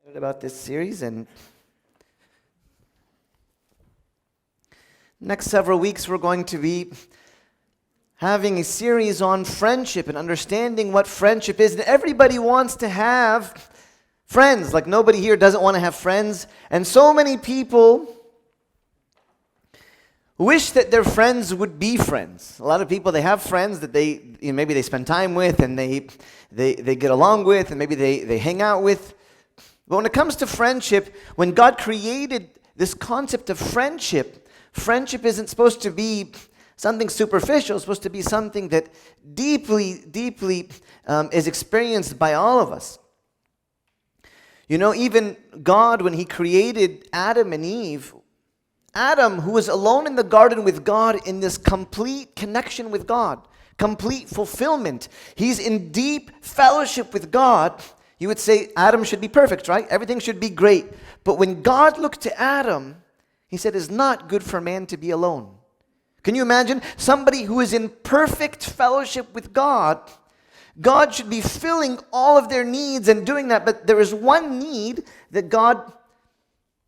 excited about this series, and next several weeks we're going to be having a series on friendship and understanding what friendship is. And everybody wants to have friends. Like, nobody here doesn't want to have friends. And so many people wish that their friends would be friends. A lot of people, they have friends that maybe they spend time with and they get along with, and maybe they hang out with. But when it comes to friendship, when God created this concept of friendship, friendship isn't supposed to be something superficial. It's supposed to be something that deeply is experienced by all of us. You know, even God, when He created Adam and Eve, Adam, who was alone in the garden with God in this complete connection with God, complete fulfillment, he's in deep fellowship with God. You would say Adam should be perfect, right? Everything should be great. But when God looked to Adam, He said, it's not good for man to be alone. Can you imagine somebody who is in perfect fellowship with God? God should be filling all of their needs and doing that, but there is one need that God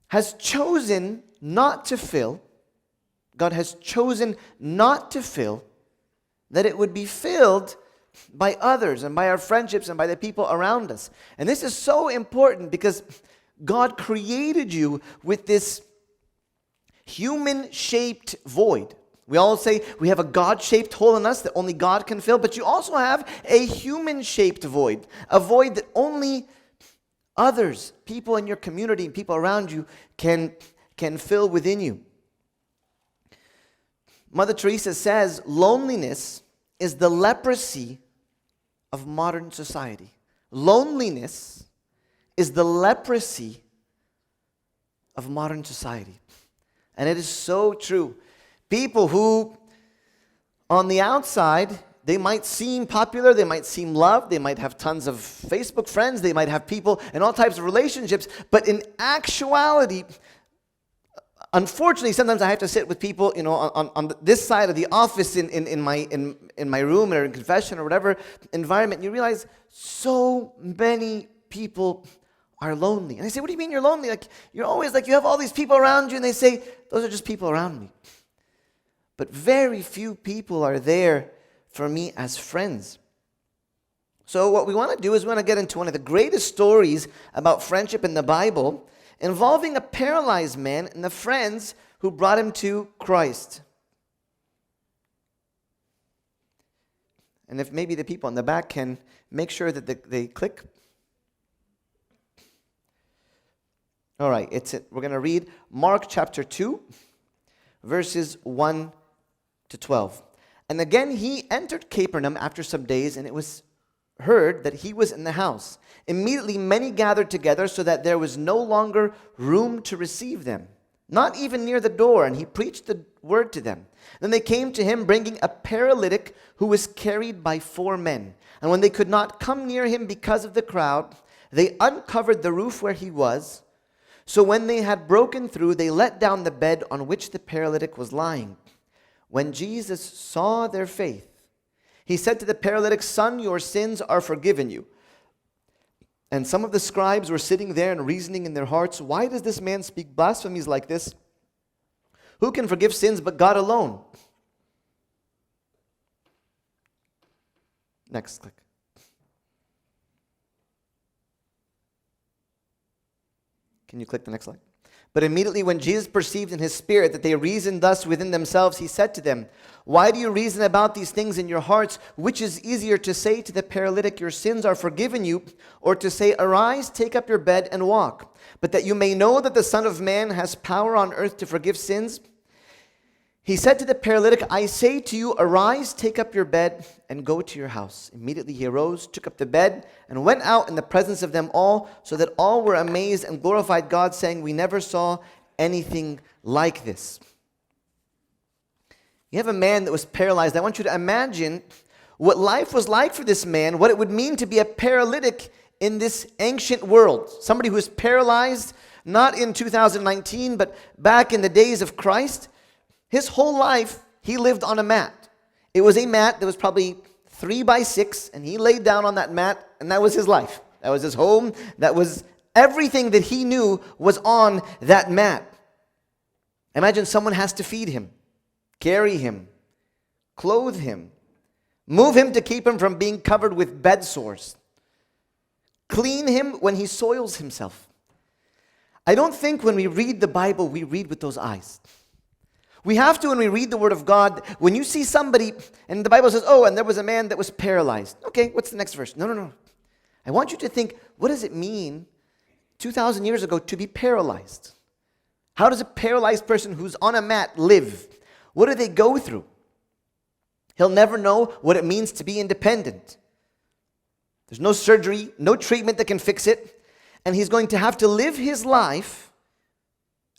has chosen not to fill. God has chosen not to fill, that it would be filled by others and by our friendships and by the people around us. And this is so important because God created you with this human-shaped void. We all say we have a God-shaped hole in us that only God can fill, but you also have a human-shaped void, a void that only others, people in your community and people around you can fill within you. Mother Teresa says loneliness is the leprosy of modern society. Loneliness is the leprosy of modern society. And it is so true. People who, on the outside, they might seem popular, they might seem loved, they might have tons of Facebook friends, they might have people in all types of relationships, but in actuality, unfortunately, sometimes I have to sit with people, you know, on this side of the office in my room or in confession or whatever environment, and you realize so many people are lonely. And I say, what do you mean you're lonely? Like, you're always like, you have all these people around you, and they say, those are just people around me. But very few people are there for me as friends. So what we want to do is we want to get into one of the greatest stories about friendship in the Bible, involving a paralyzed man and the friends who brought him to Christ. And if maybe the people in the back can make sure that they click. All right, we're going to read Mark chapter 2, verses 1 to 12. And again he entered Capernaum after some days, and it was heard that he was in the house. Immediately many gathered together, so that there was no longer room to receive them, not even near the door, and he preached the word to them. Then they came to him, bringing a paralytic who was carried by 4 men. And when they could not come near him because of the crowd, they uncovered the roof where he was. So when they had broken through, they let down the bed on which the paralytic was lying. When Jesus saw their faith, He said to the paralytic, "Son, your sins are forgiven you." And some of the scribes were sitting there and reasoning in their hearts, "Why does this man speak blasphemies like this? Who can forgive sins but God alone?" Next, click. Can you click the next slide? But immediately when Jesus perceived in his spirit that they reasoned thus within themselves, he said to them, "Why do you reason about these things in your hearts? Which is easier, to say to the paralytic, 'Your sins are forgiven you,' or to say, 'Arise, take up your bed and walk'? But that you may know that the Son of Man has power on earth to forgive sins." He said to the paralytic, "I say to you, arise, take up your bed, and go to your house." Immediately he arose, took up the bed, and went out in the presence of them all, so that all were amazed and glorified God, saying, "We never saw anything like this." You have a man that was paralyzed. I want you to imagine what life was like for this man, what it would mean to be a paralytic in this ancient world. Somebody who is paralyzed, not in 2019, but back in the days of Christ. His whole life, he lived on a mat. It was a mat that was probably 3 by 6, and he laid down on that mat, and that was his life. That was his home. That was Everything that he knew was on that mat. Imagine someone has to feed him, carry him, clothe him, move him to keep him from being covered with bed sores, clean him when he soils himself. I don't think when we read the Bible, we read with those eyes. We have to when we read the Word of God. When you see somebody, and the Bible says, oh, and there was a man that was paralyzed. Okay, what's the next verse? No. I want you to think, what does it mean 2,000 years ago to be paralyzed? How does a paralyzed person who's on a mat live? What do they go through? He'll never know what it means to be independent. There's no surgery, no treatment that can fix it. And he's going to have to live his life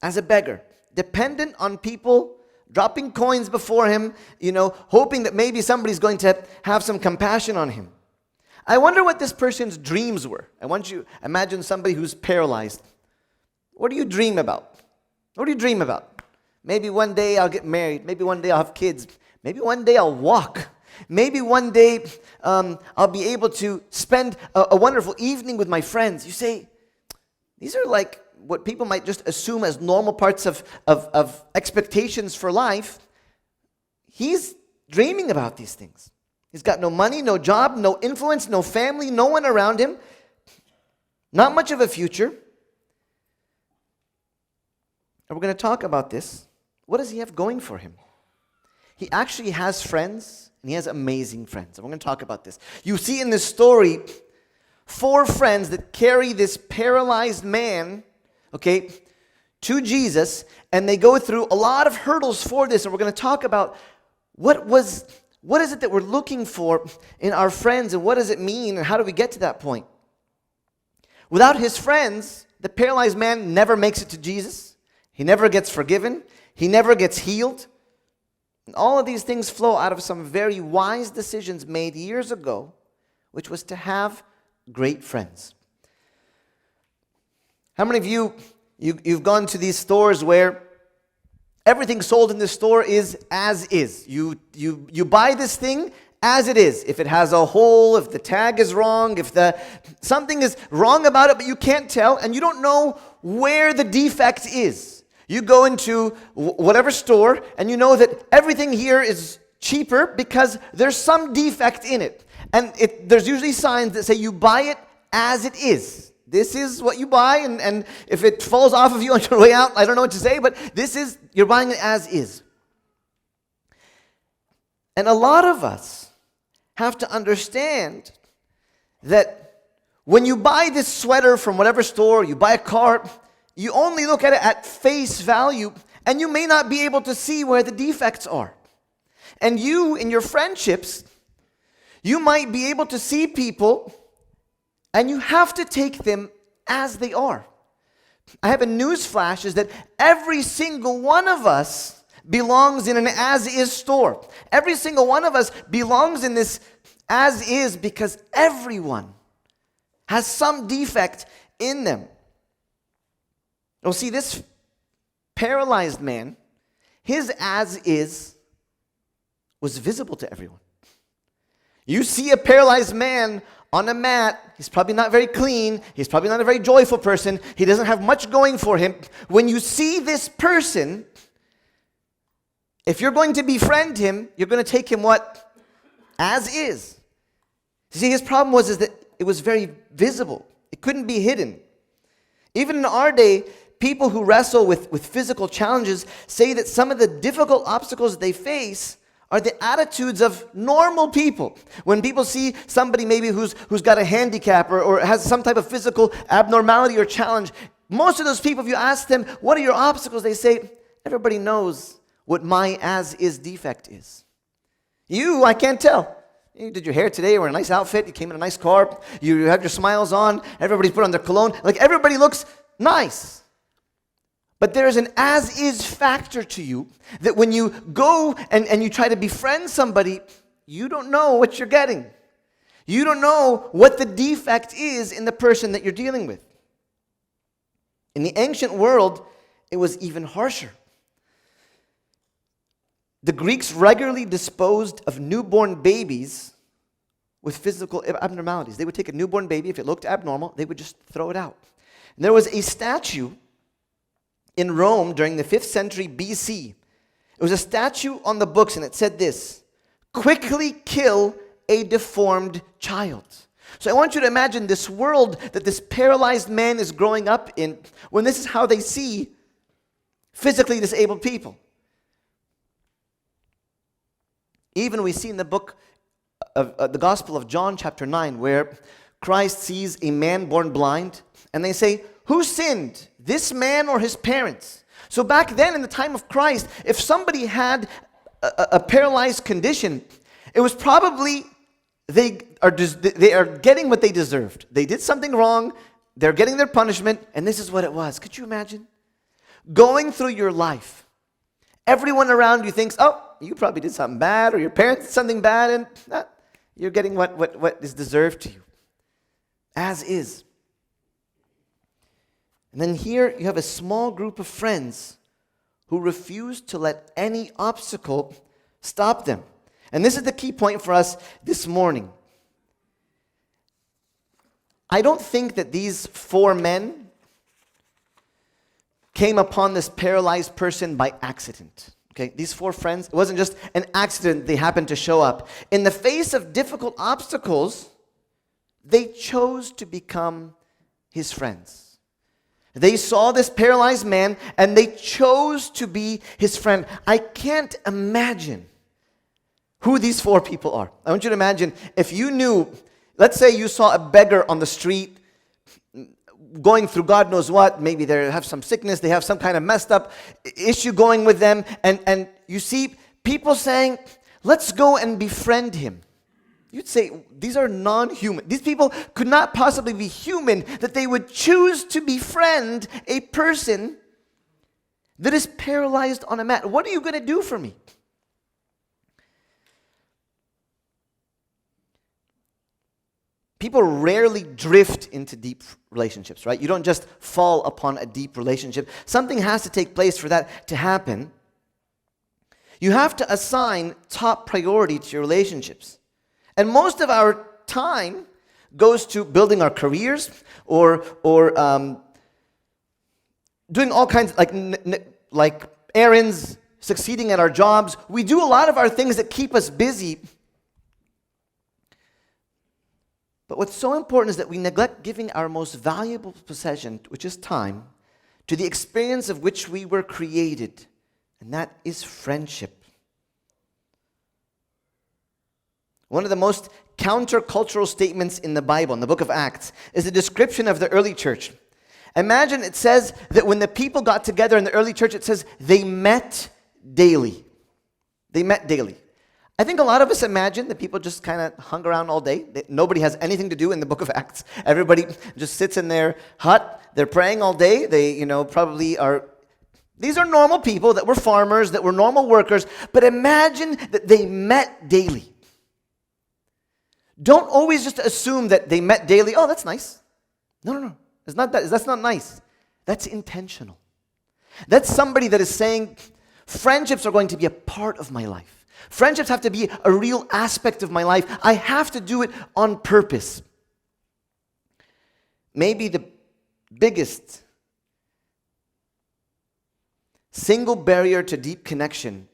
as a beggar, dependent on people dropping coins before him, hoping that maybe somebody's going to have some compassion on him. I wonder what this person's dreams were. I want you to imagine somebody who's paralyzed. What do you dream about? What do you dream about? Maybe one day I'll get married. Maybe one day I'll have kids. Maybe one day I'll walk. Maybe one day I'll be able to spend a wonderful evening with my friends. You say, these are like what people might just assume as normal parts of expectations for life. He's dreaming about these things. He's got no money, no job, no influence, no family, no one around him. Not much of a future. And we're going to talk about this. What does he have going for him? He actually has friends, and he has amazing friends. And we're going to talk about this. You see in this story 4 friends that carry this paralyzed man, to Jesus, and they go through a lot of hurdles for this. And we're going to talk about what is it that we're looking for in our friends, and what does it mean, and how do we get to that point? Without his friends, the paralyzed man never makes it to Jesus. He never gets forgiven. He never gets healed. And all of these things flow out of some very wise decisions made years ago, which was to have great friends. How many of you've gone to these stores where everything sold in the store is as is? You buy this thing as it is. If it has a hole, if the tag is wrong, if something is wrong about it, but you can't tell, and you don't know where the defect is. You go into whatever store, and you know that everything here is cheaper because there's some defect in it. And there's usually signs that say you buy it as it is. This is what you buy, and if it falls off of you on your way out, I don't know what to say, but you're buying it as is. And a lot of us have to understand that when you buy this sweater from whatever store, you buy a car, you only look at it at face value, and you may not be able to see where the defects are. And you, in your friendships, you might be able to see people, and you have to take them as they are. I have a news flash, is that every single one of us belongs in an as-is store. Every single one of us belongs in this as-is because everyone has some defect in them. Well, see, this paralyzed man, his as-is was visible to everyone. You see a paralyzed man on a mat, he's probably not very clean, he's probably not a very joyful person, he doesn't have much going for him. When you see this person, if you're going to befriend him, you're going to take him what? As is. See, his problem is that it was very visible. It couldn't be hidden. Even in our day, people who wrestle with physical challenges say that some of the difficult obstacles that they face are the attitudes of normal people. When people see somebody maybe who's got a handicap or has some type of physical abnormality or challenge, most of those people, if you ask them, what are your obstacles? They say, everybody knows what my as-is defect is. I can't tell. You did your hair today, or a nice outfit, you came in a nice car, you have your smiles on, everybody's put on their cologne, like everybody looks nice. But there's an as-is factor to you that when you go and you try to befriend somebody, you don't know what you're getting. You don't know what the defect is in the person that you're dealing with. In the ancient world, it was even harsher. The Greeks regularly disposed of newborn babies with physical abnormalities. They would take a newborn baby, if it looked abnormal, they would just throw it out. There was a statue in Rome during the 5th century BC. It was a statue on the books, and it said this: quickly kill a deformed child. So I want you to imagine this world that this paralyzed man is growing up in, when this is how they see physically disabled people. Even we see in the book of the Gospel of John chapter 9, where Christ sees a man born blind, and they say, who sinned, this man or his parents? So back then in the time of Christ, if somebody had a paralyzed condition, it was probably they are getting what they deserved. They did something wrong, they're getting their punishment, and this is what it was. Could you imagine? Going through your life, everyone around you thinks, oh, you probably did something bad, or your parents did something bad, and you're getting what is deserved to you, as is. And then here you have a small group of friends who refuse to let any obstacle stop them. And this is the key point for us this morning. I don't think that these 4 men came upon this paralyzed person by accident. Okay, these 4 friends, it wasn't just an accident they happened to show up. In the face of difficult obstacles, they chose to become his friends. They saw this paralyzed man and they chose to be his friend. I can't imagine who these 4 people are. I want you to imagine if you knew, let's say you saw a beggar on the street going through God knows what, maybe they have some sickness, they have some kind of messed up issue going with them, and you see people saying, let's go and befriend him. You'd say, these are non-human. These people could not possibly be human, that they would choose to befriend a person that is paralyzed on a mat. What are you going to do for me? People rarely drift into deep relationships, right? You don't just fall upon a deep relationship. Something has to take place for that to happen. You have to assign top priority to your relationships. And most of our time goes to building our careers or doing all kinds like errands, succeeding at our jobs. We do a lot of our things that keep us busy. But what's so important is that we neglect giving our most valuable possession, which is time, to the experience of which we were created, and that is friendship. One of the most countercultural statements in the Bible, in the book of Acts, is a description of the early church. Imagine it says that when the people got together in the early church, it says they met daily. They met daily. I think a lot of us imagine that people just kind of hung around all day. Nobody has anything to do in the book of Acts. Everybody just sits in their hut. They're praying all day. They, probably are. These are normal people that were farmers, that were normal workers. But imagine that they met daily. Don't always just assume that they met daily. Oh, that's nice. No. It's not that. That's not nice. That's intentional. That's somebody that is saying, friendships are going to be a part of my life. Friendships have to be a real aspect of my life. I have to do it on purpose. Maybe the biggest single barrier to deep connection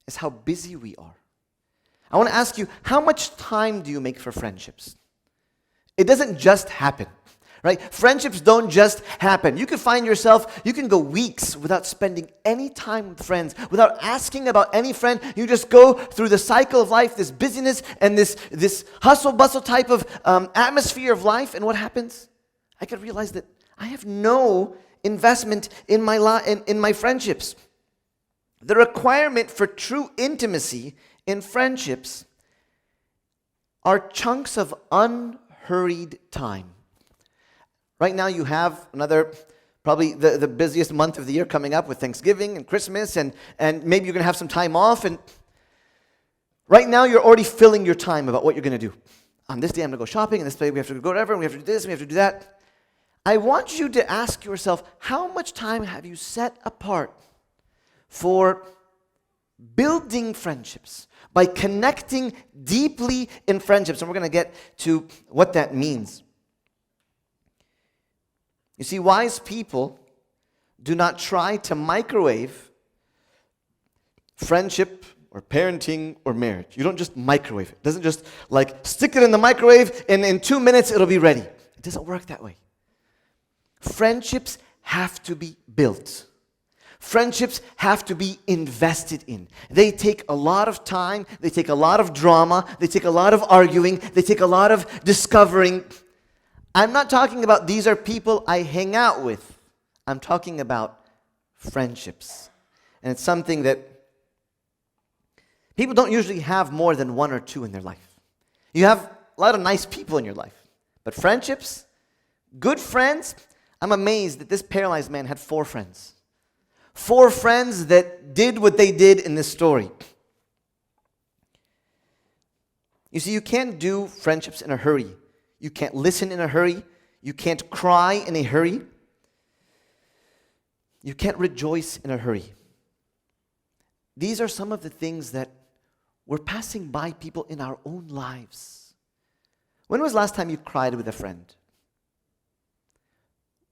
is how busy we are. I want to ask you, how much time do you make for friendships? It doesn't just happen, right? Friendships don't just happen. You can find yourself, you can go weeks without spending any time with friends, without asking about any friend. You just go through the cycle of life, this busyness and this hustle-bustle type of atmosphere of life, and what happens? I could realize that I have no investment in my friendships. The requirement for true intimacy in friendships are chunks of unhurried time. Right now you have another, probably the busiest month of the year coming up with Thanksgiving and Christmas, and maybe you're going to have some time off, and right now you're already filling your time about what you're going to do. On this day I'm going to go shopping, and this day we have to go whatever, and we have to do this, and we have to do that. I want you to ask yourself, how much time have you set apart for building friendships, by connecting deeply in friendships? And we're going to get to what that means. You see, wise people do not try to microwave friendship or parenting or marriage. You don't just microwave it. It doesn't just like stick it in the microwave and in 2 minutes it'll be ready. It doesn't work that way. Friendships have to be built. Friendships have to be invested in. They take a lot of time. They take a lot of drama. They take a lot of arguing. They take a lot of discovering. I'm not talking about these are people I hang out with. I'm talking about friendships. And it's something that people don't usually have more than one or two in their life. You have a lot of nice people in your life. But friendships, good friends, I'm amazed that this paralyzed man had 4 friends. 4 friends that did what they did in this story. You see, you can't do friendships in a hurry. You can't listen in a hurry. You can't cry in a hurry. You can't rejoice in a hurry. These are some of the things that we're passing by people in our own lives. When was the last time you cried with a friend?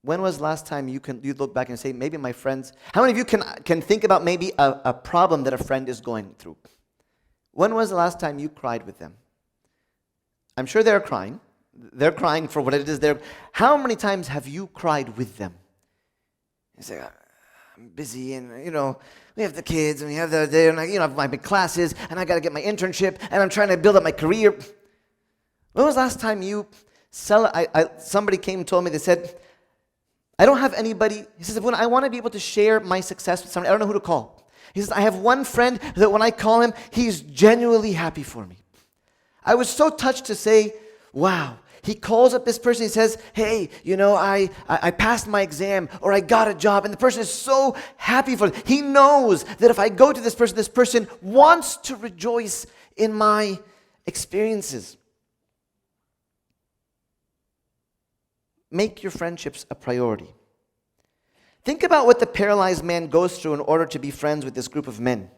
When was the last time you look back and say, maybe my friends... How many of you can think about maybe a problem that a friend is going through? When was the last time you cried with them? I'm sure they're crying. They're crying for what it is they're... How many times have you cried with them? You say, I'm busy and, we have the kids and we have and I have my big classes and I got to get my internship and I'm trying to build up my career. When was the last time somebody came and told me, they said, I don't have anybody. He says, when I want to be able to share my success with somebody, I don't know who to call. He says, I have one friend that when I call him, he's genuinely happy for me. I was so touched to say, wow. He calls up this person, he says, hey, I passed my exam or I got a job, and the person is so happy for it. He knows that if I go to this person wants to rejoice in my experiences. Make your friendships a priority. Think about what the paralyzed man goes through in order to be friends with this group of men.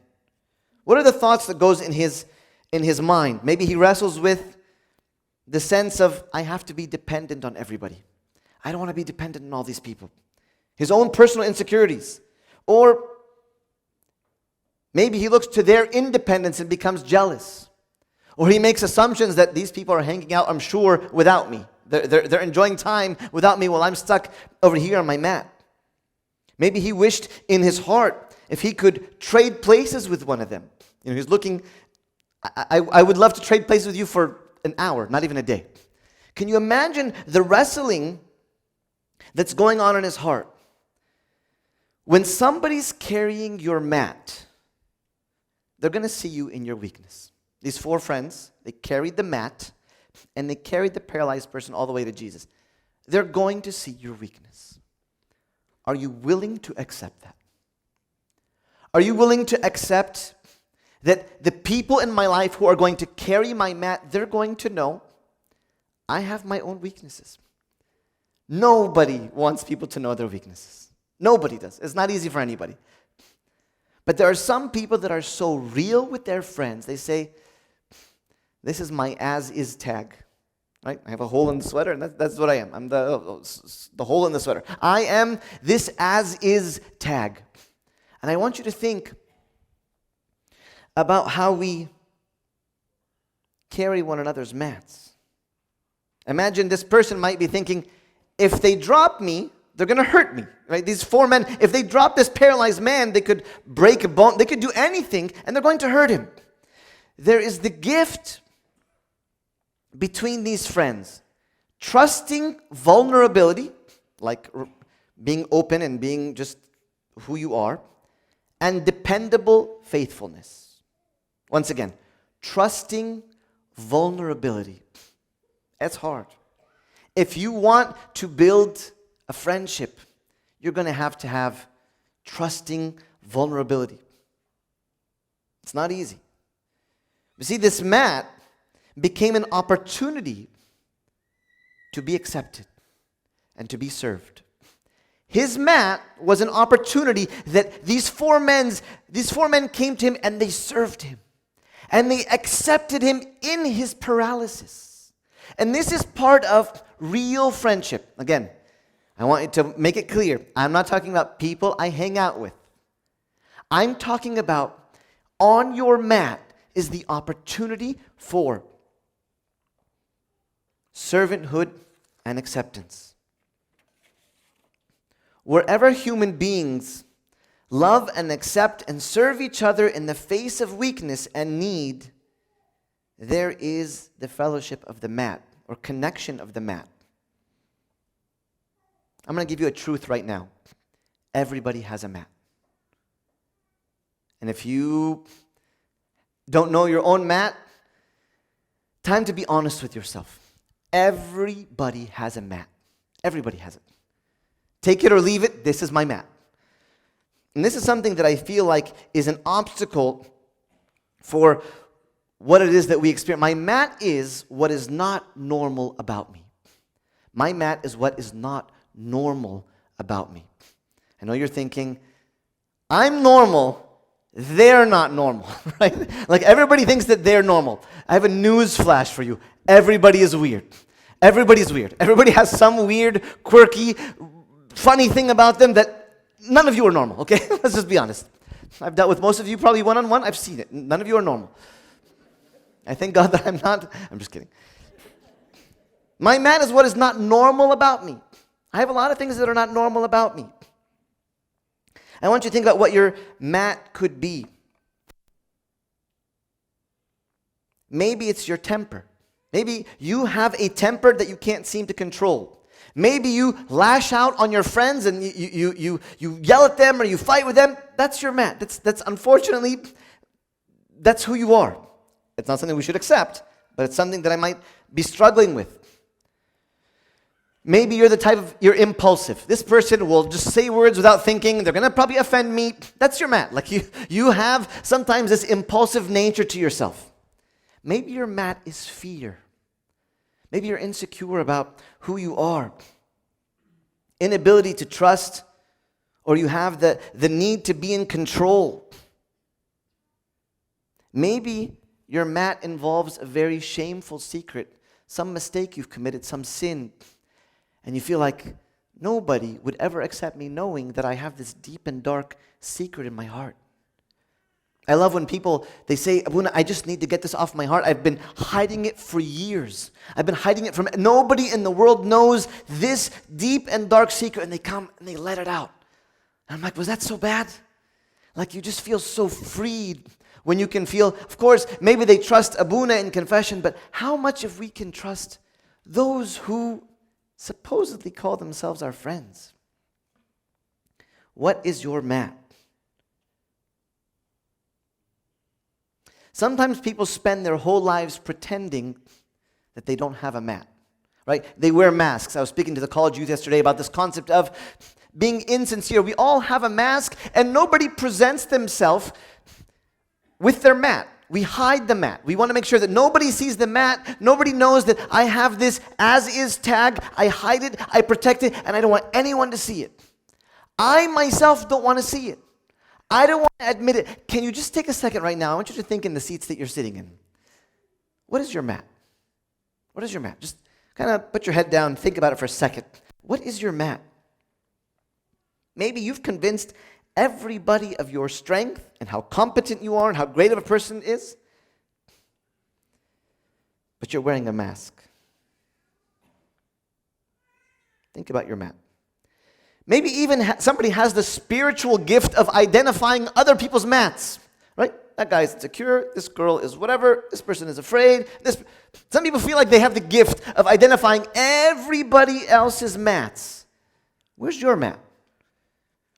What are the thoughts that goes in his mind? Maybe he wrestles with the sense of, I have to be dependent on everybody. I don't want to be dependent on all these people. His own personal insecurities. Or maybe he looks to their independence and becomes jealous. Or he makes assumptions that these people are hanging out, I'm sure, without me. They're enjoying time without me while I'm stuck over here on my mat. Maybe he wished in his heart if he could trade places with one of them. He's looking, I would love to trade places with you for an hour, not even a day. Can you imagine the wrestling that's going on in his heart? When somebody's carrying your mat, they're going to see you in your weakness. These 4 friends, they carried the mat, and they carried the paralyzed person all the way to Jesus. They're going to see your weakness. Are you willing to accept that? Are you willing to accept that the people in my life who are going to carry my mat, they're going to know I have my own weaknesses? Nobody wants people to know their weaknesses. Nobody does. It's not easy for anybody. But there are some people that are so real with their friends, they say, this is my as-is tag. Right? I have a hole in the sweater, and that's what I am. I'm the hole in the sweater. I am this as-is tag. And I want you to think about how we carry one another's mats. Imagine this person might be thinking, if they drop me, they're going to hurt me. Right? These 4 men, if they drop this paralyzed man, they could break a bone, they could do anything, and they're going to hurt him. There is the gift between these friends, trusting vulnerability, like being open and being just who you are, and dependable faithfulness. Once again, trusting vulnerability. It's hard. If you want to build a friendship, you're going to have trusting vulnerability. It's not easy. You see, this mat became an opportunity to be accepted and to be served. His mat was an opportunity that these four men came to him and they served him. And they accepted him in his paralysis. And this is part of real friendship. Again, I want you to make it clear. I'm not talking about people I hang out with. I'm talking about on your mat is the opportunity for servanthood and acceptance. Wherever human beings love and accept and serve each other in the face of weakness and need, there is the fellowship of the mat or connection of the mat. I'm going to give you a truth right now. Everybody has a mat. And if you don't know your own mat, time to be honest with yourself. Everybody has a mat. Everybody has it. Take it or leave it, this is my mat. And this is something that I feel like is an obstacle for what it is that we experience. My mat is what is not normal about me. My mat is what is not normal about me. I know you're thinking, I'm normal, they're not normal, right? Like everybody thinks that they're normal. I have a news flash for you. Everybody is weird. Everybody's weird. Everybody has some weird, quirky, funny thing about them that none of you are normal, okay? Let's just be honest. I've dealt with most of you probably one-on-one. I've seen it. None of you are normal. I thank God that I'm not. I'm just kidding. My mat is what is not normal about me. I have a lot of things that are not normal about me. I want you to think about what your mat could be. Maybe it's your temper. Maybe you have a temper that you can't seem to control. Maybe you lash out on your friends and you yell at them or you fight with them. That's your mat. That's unfortunately, that's who you are. It's not something we should accept, but it's something that I might be struggling with. Maybe you're impulsive. This person will just say words without thinking. They're going to probably offend me. That's your mat. Like you have sometimes this impulsive nature to yourself. Maybe your mat is fear. Maybe you're insecure about who you are. Inability to trust, or you have the need to be in control. Maybe your mat involves a very shameful secret, some mistake you've committed, some sin. And you feel like nobody would ever accept me knowing that I have this deep and dark secret in my heart. I love when people, they say, Abuna, I just need to get this off my heart. I've been hiding it for years. I've been hiding it from, nobody in the world knows this deep and dark secret. And they come and they let it out. And I'm like, was that so bad? Like you just feel so freed when you can feel, of course, maybe they trust Abuna in confession, but how much if we can trust those who supposedly call themselves our friends? What is your mat? Sometimes people spend their whole lives pretending that they don't have a mat, right? They wear masks. I was speaking to the college youth yesterday about this concept of being insincere. We all have a mask, and nobody presents themselves with their mat. We hide the mat. We want to make sure that nobody sees the mat. Nobody knows that I have this as-is tag. I hide it, I protect it, and I don't want anyone to see it. I myself don't want to see it. I don't want to admit it. Can you just take a second right now? I want you to think in the seats that you're sitting in. What is your mat? What is your mat? Just kind of put your head down, think about it for a second. What is your mat? Maybe you've convinced everybody of your strength and how competent you are and how great of a person is, but you're wearing a mask. Think about your mat. Maybe even somebody has the spiritual gift of identifying other people's mats, right? That guy's insecure, this girl is whatever, this person is afraid. Some people feel like they have the gift of identifying everybody else's mats. Where's your mat?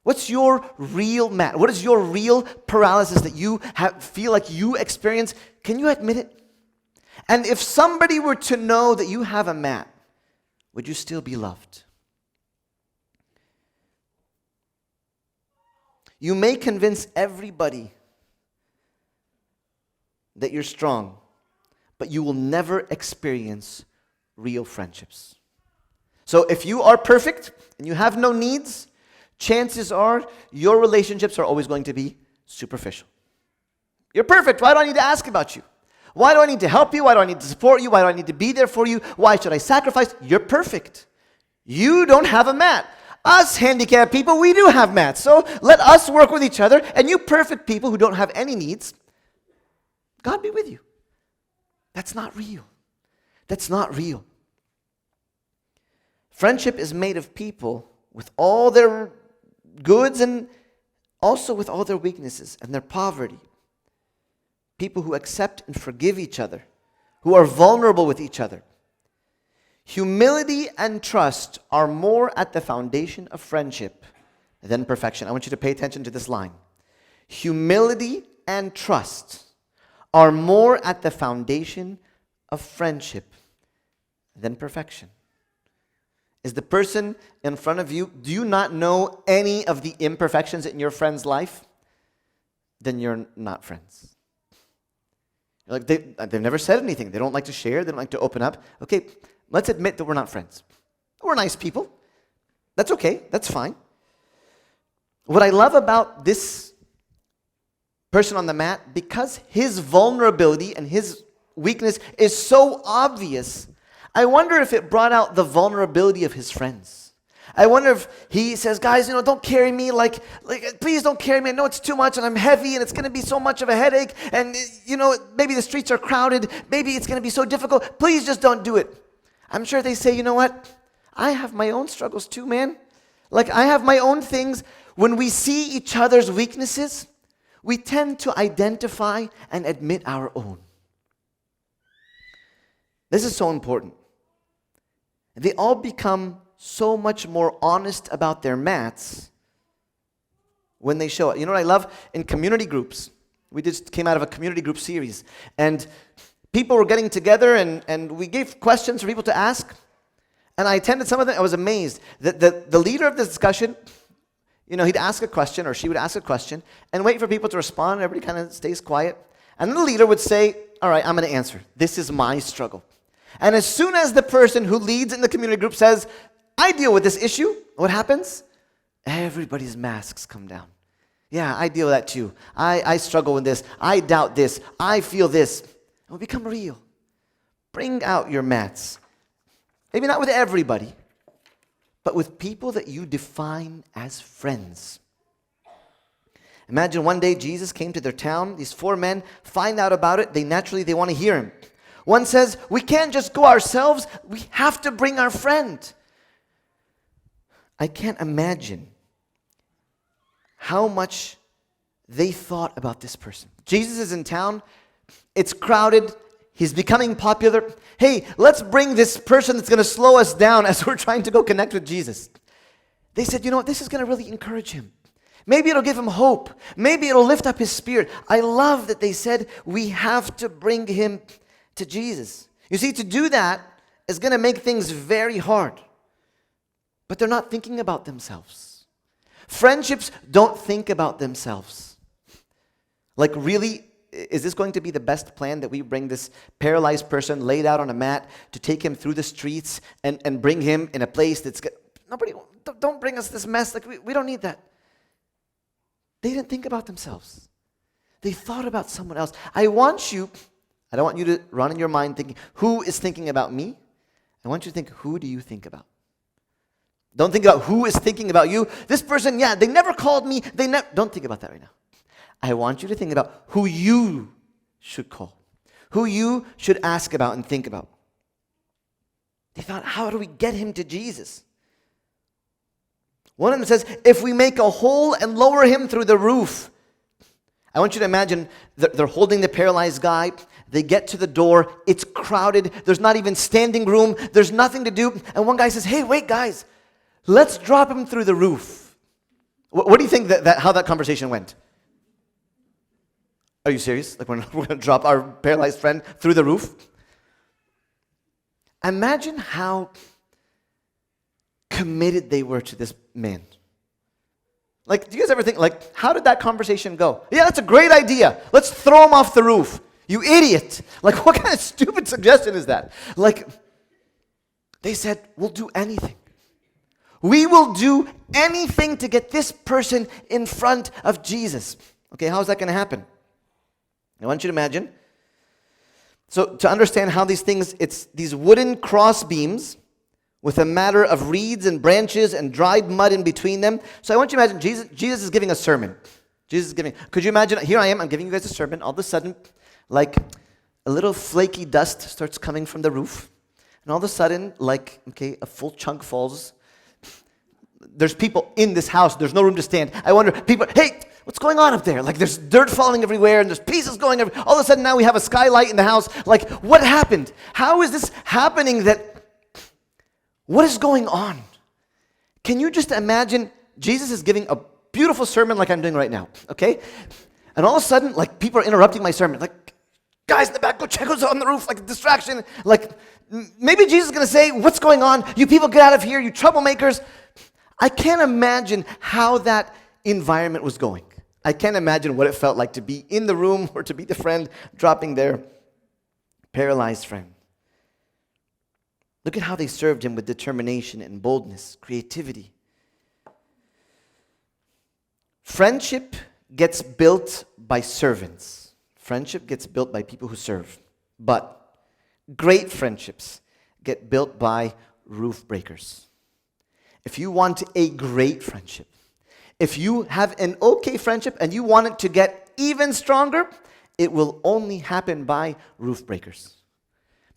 What's your real mat? What is your real paralysis that you feel like you experience? Can you admit it? And if somebody were to know that you have a mat, would you still be loved? You may convince everybody that you're strong, but you will never experience real friendships. So if you are perfect and you have no needs, chances are your relationships are always going to be superficial. You're perfect. Why do I need to ask about you? Why do I need to help you? Why do I need to support you? Why do I need to be there for you? Why should I sacrifice? You're perfect. You don't have a mat. Us handicapped people, we do have mats. So let us work with each other. And you perfect people who don't have any needs, God be with you. That's not real. That's not real. Friendship is made of people with all their goods and also with all their weaknesses and their poverty. People who accept and forgive each other, who are vulnerable with each other. Humility and trust are more at the foundation of friendship than perfection. I want you to pay attention to this line. Humility and trust are more at the foundation of friendship than perfection. Is the person in front of you, do you not know any of the imperfections in your friend's life? Then you're not friends. Like they've never said anything. They don't like to share. They don't like to open up. Okay, let's admit that we're not friends. We're nice people. That's okay. That's fine. What I love about this person on the mat, because his vulnerability and his weakness is so obvious, I wonder if it brought out the vulnerability of his friends. I wonder if he says, guys, don't carry me, like please don't carry me. I know it's too much and I'm heavy and it's going to be so much of a headache. And, maybe the streets are crowded. Maybe it's going to be so difficult. Please just don't do it. I'm sure they say, you know what? I have my own struggles too, man. Like I have my own things. When we see each other's weaknesses, we tend to identify and admit our own. This is so important. They all become so much more honest about their mats when they show it. You know what I love? In community groups. We just came out of a community group series. And people were getting together and we gave questions for people to ask. And I attended some of them. I was amazed that the leader of the discussion, he'd ask a question or she would ask a question and wait for people to respond. Everybody kind of stays quiet. And then the leader would say, all right, I'm going to answer. This is my struggle. And as soon as the person who leads in the community group says, I deal with this issue, what happens? Everybody's masks come down. Yeah, I deal with that too. I struggle with this. I doubt this. I feel this. And we become real. Bring out your mats. Maybe not with everybody, but with people that you define as friends. Imagine one day Jesus came to their town. These 4 men find out about it. They want to hear him. One says, we can't just go ourselves. We have to bring our friend. I can't imagine how much they thought about this person. Jesus is in town. It's crowded. He's becoming popular. Hey, let's bring this person that's going to slow us down as we're trying to go connect with Jesus. They said, you know what? This is going to really encourage him. Maybe it'll give him hope. Maybe it'll lift up his spirit. I love that they said, we have to bring him to Jesus. You see, to do that is going to make things very hard. But they're not thinking about themselves. Friendships don't think about themselves. Like, really, is this going to be the best plan that we bring this paralyzed person laid out on a mat to take him through the streets and bring him in a place that's good? Nobody, don't bring us this mess. Like, we don't need that. They didn't think about themselves. They thought about someone else. I don't want you to run in your mind thinking, who is thinking about me? I want you to think, who do you think about? Don't think about who is thinking about you. This person, they never called me. Don't think about that right now. I want you to think about who you should call, who you should ask about and think about. They thought, how do we get him to Jesus? One of them says, if we make a hole and lower him through the roof. I want you to imagine they're holding the paralyzed guy. They get to the door. It's crowded. There's not even standing room. There's nothing to do. And one guy says, hey, wait, guys. Let's drop him through the roof. What do you think how that conversation went? Are you serious? Like we're going to drop our paralyzed friend through the roof? Imagine how committed they were to this man. Like, do you guys ever think, like, how did that conversation go? Yeah, that's a great idea. Let's throw him off the roof. You idiot. Like, what kind of stupid suggestion is that? Like, they said, we'll do anything. We will do anything to get this person in front of Jesus. Okay, how's that going to happen? I want you to imagine. So to understand how these things, it's these wooden cross beams with a matter of reeds and branches and dried mud in between them. So I want you to imagine Jesus is giving a sermon. Could you imagine, here I am, I'm giving you guys a sermon. All of a sudden, like a little flaky dust starts coming from the roof. And all of a sudden, a full chunk falls. There's people in this house. There's no room to stand. I wonder, people, hey, what's going on up there? Like there's dirt falling everywhere and there's pieces going everywhere. All of a sudden now we have a skylight in the house. Like what happened? How is this happening what is going on? Can you just imagine Jesus is giving a beautiful sermon like I'm doing right now, okay? And all of a sudden, people are interrupting my sermon. Like, guys in the back, go check who's on the roof, like a distraction. Like, maybe Jesus is going to say, what's going on? You people get out of here, you troublemakers. I can't imagine how that environment was going. I can't imagine what it felt like to be in the room or to be the friend dropping their paralyzed friend. Look at how they served him with determination and boldness, creativity. Friendship gets built by servants. Friendship gets built by people who serve. But great friendships get built by roof breakers. If you want a great friendship, if you have an okay friendship and you want it to get even stronger, it will only happen by roof breakers.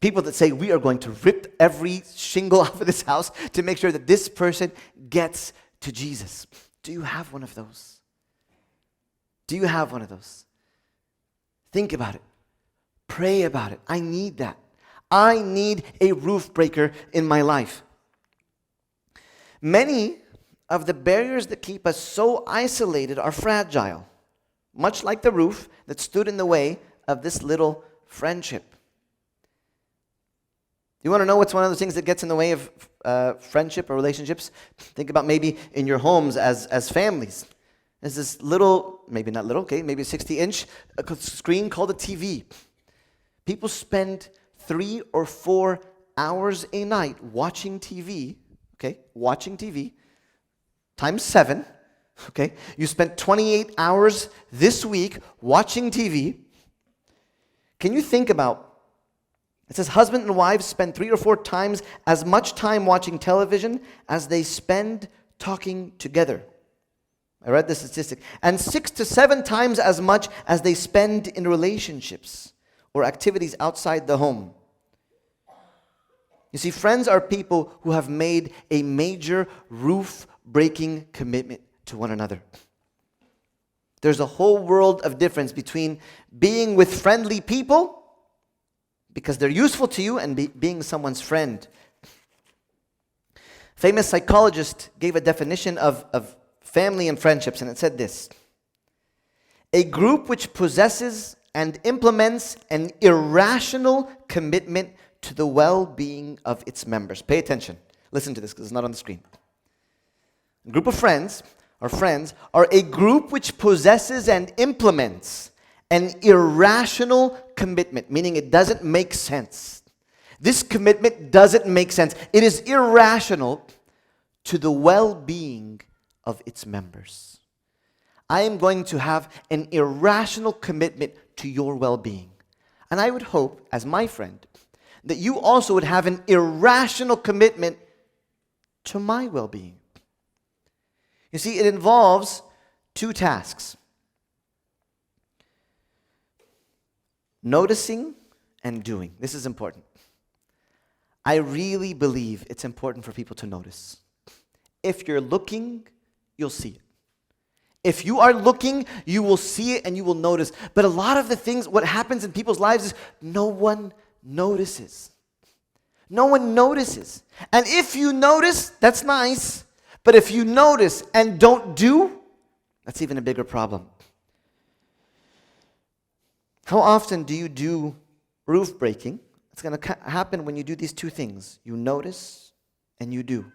People that say, we are going to rip every shingle off of this house to make sure that this person gets to Jesus. Do you have one of those? Do you have one of those? Think about it. Pray about it. I need that. I need a roof breaker in my life. Many of the barriers that keep us so isolated are fragile, much like the roof that stood in the way of this little friendship. You want to know what's one of the things that gets in the way of friendship or relationships? Think about maybe in your homes as families. There's this little, maybe not little, okay, maybe a 60-inch screen called a TV. People spend 3 or 4 hours a night watching TV, okay, watching TV, times 7, okay? You spent 28 hours this week watching TV. Can you think about, it says husband and wives spend 3 or 4 times as much time watching television as they spend talking together. I read the statistic. And 6 to 7 times as much as they spend in relationships or activities outside the home. You see, friends are people who have made a major roof-breaking commitment to one another. There's a whole world of difference between being with friendly people because they're useful to you and being someone's friend. Famous psychologist gave a definition of family and friendships, and it said this: a group which possesses and implements an irrational commitment to the well-being of its members. Pay attention. Listen to this because it's not on the screen. A group of friends are a group which possesses and implements an irrational commitment, meaning it doesn't make sense. This commitment doesn't make sense. It is irrational to the well-being of its members. I am going to have an irrational commitment to your well-being. And I would hope, as my friend, that you also would have an irrational commitment to my well-being. You see, it involves 2 tasks: noticing and doing. This is important. I really believe it's important for people to notice. If you're looking, you'll see it. If you are looking, you will see it and you will notice. But a lot of the things, what happens in people's lives is no one notices. No one notices. And if you notice, that's nice. But if you notice and don't do, that's even a bigger problem. How often do you do roof breaking? It's going to happen when you do these 2 things. You notice and you do.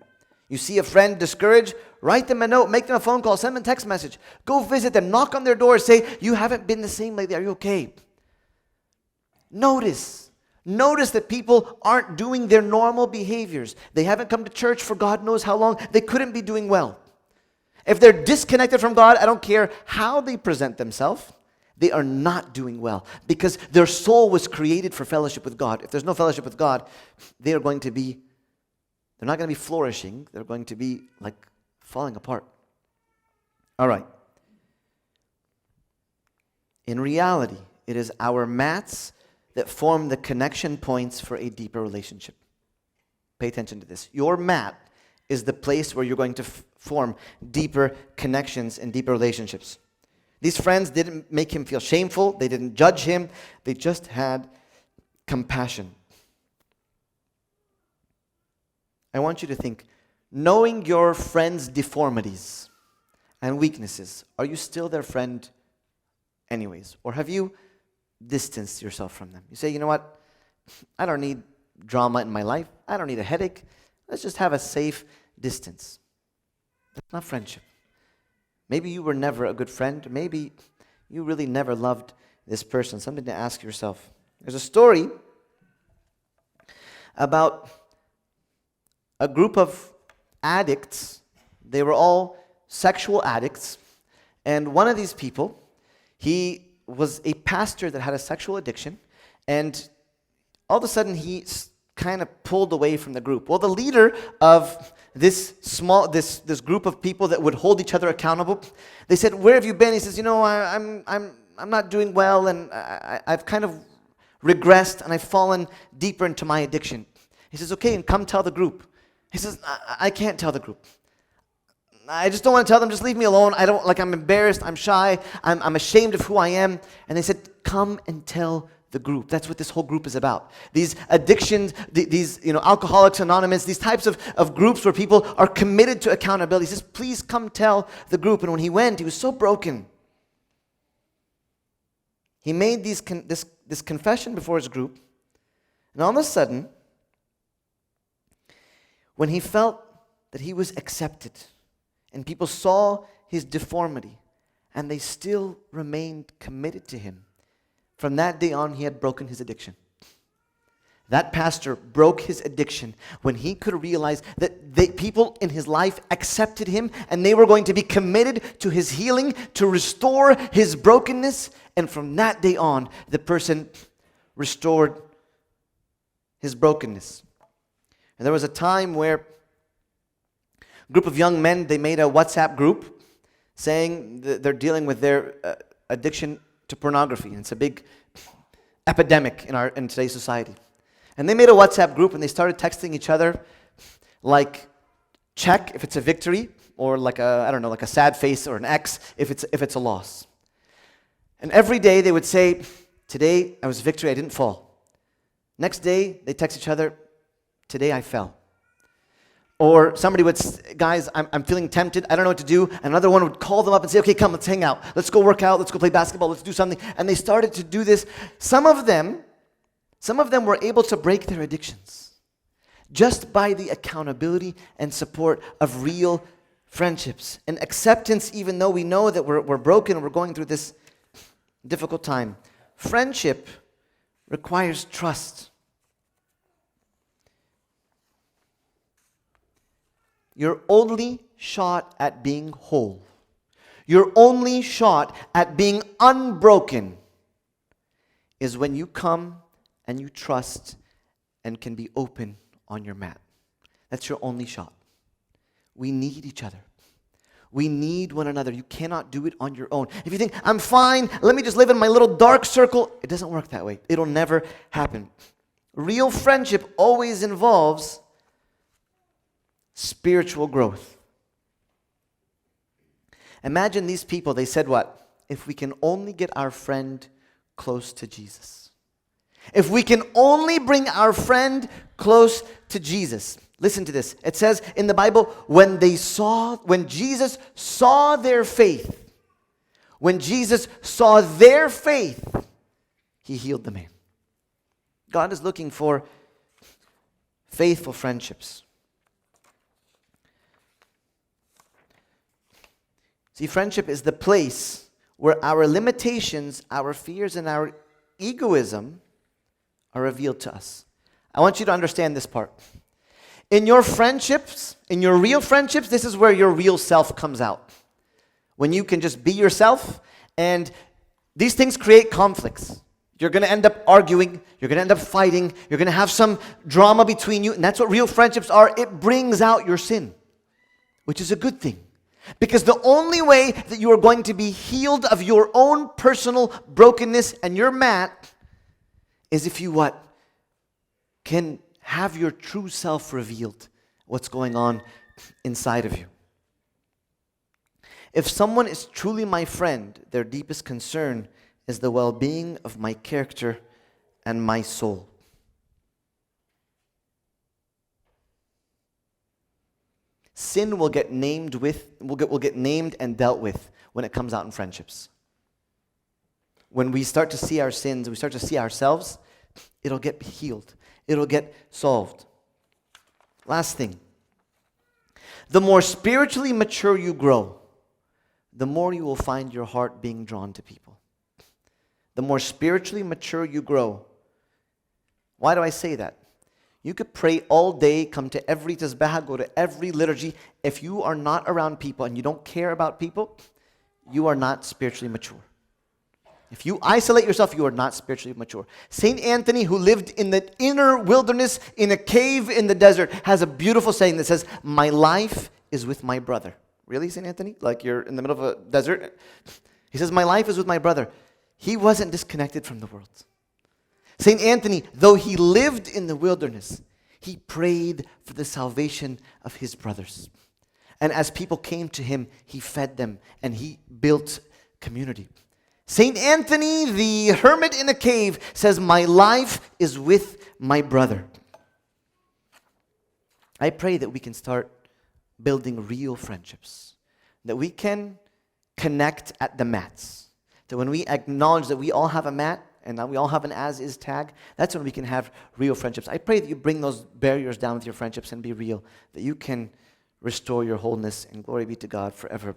You see a friend discouraged, write them a note, make them a phone call, send them a text message. Go visit them, knock on their door, say, you haven't been the same lately, are you okay? Notice. Notice that people aren't doing their normal behaviors. They haven't come to church for God knows how long. They couldn't be doing well. If they're disconnected from God, I don't care how they present themselves. They are not doing well because their soul was created for fellowship with God. If there's no fellowship with God, they are going to be They're not going to be flourishing. They're going to be like falling apart. All right. In reality, it is our mats that form the connection points for a deeper relationship. Pay attention to this. Your mat is the place where you're going to form deeper connections and deeper relationships. These friends didn't make him feel shameful. They didn't judge him. They just had compassion. I want you to think, knowing your friend's deformities and weaknesses, are you still their friend anyways? Or have you distanced yourself from them? You say, you know what? I don't need drama in my life. I don't need a headache. Let's just have a safe distance. That's not friendship. Maybe you were never a good friend. Maybe you really never loved this person. Something to ask yourself. There's a story about a group of addicts. They were all sexual addicts. And one of these people, he was a pastor that had a sexual addiction. And all of a sudden, he kind of pulled away from the group. Well, the leader of this group of people that would hold each other accountable, they said, "Where have you been?" He says, "You know, I'm not doing well, and I've kind of regressed, and I've fallen deeper into my addiction." He says, "Okay, and come tell the group." He says, I can't tell the group. I just don't want to tell them. Just leave me alone. I'm embarrassed. I'm shy. I'm ashamed of who I am." And they said, "Come and tell the group." That's what this whole group is about. These addictions, these Alcoholics Anonymous, these types of groups where people are committed to accountability. He says, "Please come tell the group." And when he went, he was so broken. He made this confession before his group. And all of a sudden, when he felt that he was accepted, and people saw his deformity, and they still remained committed to him, from that day on, he had broken his addiction. That pastor broke his addiction when he could realize that people in his life accepted him, and they were going to be committed to his healing, to restore his brokenness. And from that day on, the person restored his brokenness. And there was a time where a group of young men, they made a WhatsApp group saying that they're dealing with their addiction to pornography. And it's a big epidemic in today's society. And they made a WhatsApp group, and they started texting each other like check if it's a victory, or like a sad face, or an X if it's a loss. And every day they would say, "Today I was victory, I didn't fall." Next day they text each other, "Today I fell." Or somebody would, "Guys, I'm feeling tempted. I don't know what to do." And another one would call them up and say, "Okay, come, let's hang out. Let's go work out. Let's go play basketball. Let's do something." And they started to do this. Some of them were able to break their addictions just by the accountability and support of real friendships and acceptance, even though we know that we're broken and we're going through this difficult time. Friendship requires trust. Your only shot at being whole, your only shot at being unbroken is when you come and you trust and can be open on your mat. That's your only shot. We need each other. We need one another. You cannot do it on your own. If you think, "I'm fine, let me just live in my little dark circle," it doesn't work that way. It'll never happen. Real friendship always involves spiritual growth. Imagine these people, they said what? If we can only get our friend close to Jesus. If we can only bring our friend close to Jesus. Listen to this. It says in the Bible, when Jesus saw their faith, he healed the man. God is looking for faithful friendships. See, friendship is the place where our limitations, our fears, and our egoism are revealed to us. I want you to understand this part. In your friendships, in your real friendships, this is where your real self comes out. When you can just be yourself, and these things create conflicts. You're going to end up arguing. You're going to end up fighting. You're going to have some drama between you. And that's what real friendships are. It brings out your sin, which is a good thing. Because the only way that you are going to be healed of your own personal brokenness and your mat is if you what? Can have your true self revealed. What's going on inside of you. If someone is truly my friend, their deepest concern is the well-being of my character and my soul. Sin will get named and dealt with when it comes out in friendships. When we start to see our sins, we start to see ourselves, it'll get healed. It'll get solved. Last thing. The more spiritually mature you grow, the more you will find your heart being drawn to people. The more spiritually mature you grow. Why do I say that? You could pray all day, come to every tasbih, go to every liturgy. If you are not around people and you don't care about people, you are not spiritually mature. If you isolate yourself, you are not spiritually mature. Saint Anthony, who lived in the inner wilderness, in a cave in the desert, has a beautiful saying that says, "My life is with my brother." Really, Saint Anthony? Like you're in the middle of a desert? He says, "My life is with my brother." He wasn't disconnected from the world. Saint Anthony, though he lived in the wilderness, he prayed for the salvation of his brothers. And as people came to him, he fed them and he built community. Saint Anthony, the hermit in a cave, says, "My life is with my brother." I pray that we can start building real friendships, that we can connect at the mats, that when we acknowledge that we all have a mat and that we all have an as-is tag, that's when we can have real friendships. I pray that you bring those barriers down with your friendships and be real, that you can restore your wholeness, and glory be to God forever.